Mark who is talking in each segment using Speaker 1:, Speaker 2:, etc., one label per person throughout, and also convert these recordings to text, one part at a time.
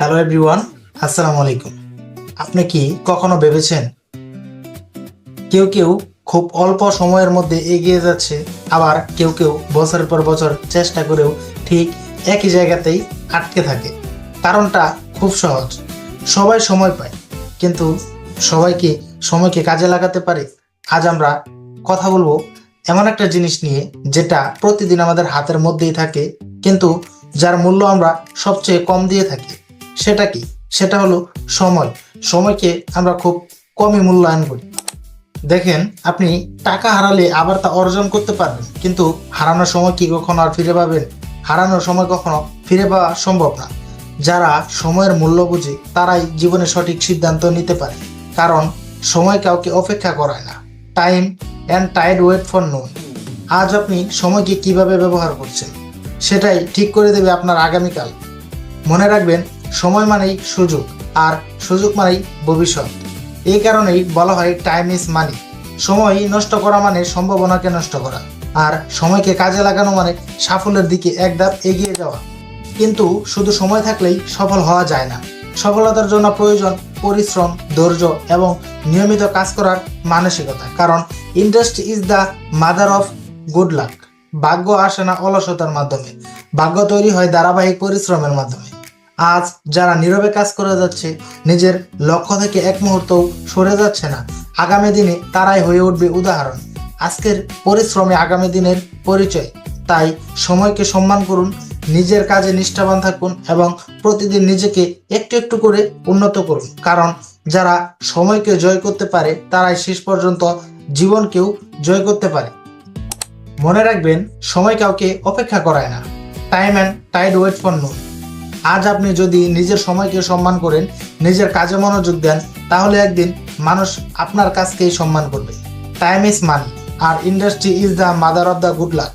Speaker 1: Hello everyone, আসসালামু আলাইকুম। আপনি কি কখনো ভেবেছেন কেউ কেউ খুব অল্প সময়ের মধ্যে এগিয়ে যাচ্ছে, আবার কেউ কেউ বছরের পর বছর চেষ্টা করেও ঠিক একই জায়গাতেই আটকে থাকে? কারণটা খুব সহজ। সবাই সময় পায়, কিন্তু সবাই কি সময়কে কাজে লাগাতে পারে? আজ আমরা কথা বলবো এমন একটা জিনিস নিয়ে যেটা প্রতিদিন আমাদের হাতের মধ্যেই থাকে, কিন্তু যার মূল্য আমরা সবচেয়ে কম দিয়ে থাকি। সেটা কি? সেটা হলো সময়। সময়কে আমরা খুব কমই মূল্যায়ন করি। দেখেন, আপনি টাকা হারালে আবার তা অর্জন করতে পারবেন, কিন্তু হারানোর সময় কি কখনো আর ফিরে পাবেন? হারানোর সময় কখনো ফিরে পাওয়া সম্ভব না। যারা সময়ের মূল্য বুঝে তারাই জীবনে সঠিক সিদ্ধান্ত নিতে পারে, কারণ সময় কাউকে অপেক্ষা করায় না। Time and tide wait for no. আজ আপনি সময়কে কিভাবে ব্যবহার করছেন সেটাই ঠিক করে দেবে আপনার আগামীকাল। মনে রাখবেন, সময় মানেই সুযোগ, আর সুযোগ মানেই ভবিষ্যৎ। এই কারণেই বলা হয় টাইম ইজ মানি। সময় নষ্ট করা মানে সম্ভাবনাকে নষ্ট করা, আর সময়কে কাজে লাগানো মানে সাফল্যের দিকে এক ধাপ এগিয়ে যাওয়া। কিন্তু শুধু সময় থাকলেই সফল হওয়া যায় না। সফলতার জন্য প্রয়োজন পরিশ্রম, ধৈর্য এবং নিয়মিত কাজ করার মানসিকতা। কারণ industry is the mother of good luck. ভাগ্য আসে না অলসতার মাধ্যমে, ভাগ্য তৈরি হয় ধারাবাহিক পরিশ্রমের মাধ্যমে। আজ যারা নীরবে কাজ করে যাচ্ছে, নিজের লক্ষ্য থেকে এক মুহূর্তও সরে যাচ্ছে না, আগামী দিনে তারাই হয়ে উঠবে উদাহরণ। আজকের পরিশ্রমে আগামী দিনের পরিচয়। তাই সময়কে সম্মান করুন, নিজের কাজে নিষ্ঠাবান থাকুন এবং প্রতিদিন নিজেকে একটু একটু করে উন্নত করুন। কারণ যারা সময়কে জয় করতে পারে তারাই শেষ পর্যন্ত জীবনকেও জয় করতে পারে। মনে রাখবেন, সময় কাউকে অপেক্ষা করায় না। Time and tide wait for no. আজ আপনি যদি নিজের সময়কে সম্মান করেন, নিজের কাজে মনোযোগ দেন, তাহলে একদিন মানুষ আপনার কাজকেই সম্মান করবে। টাইম ইজ মানি, আর industry is the mother of the good luck.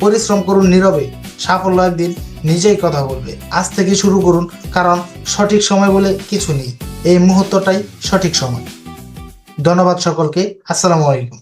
Speaker 1: পরিশ্রম করুন নীরবে, সাফল্য একদিন নিজেই কথা বলবে। আজ থেকে শুরু করুন, কারণ সঠিক সময় বলে কিছু নেই। এই মুহূর্তটাই সঠিক সময়। ধন্যবাদ সকলকে। আসসালামু আলাইকুম।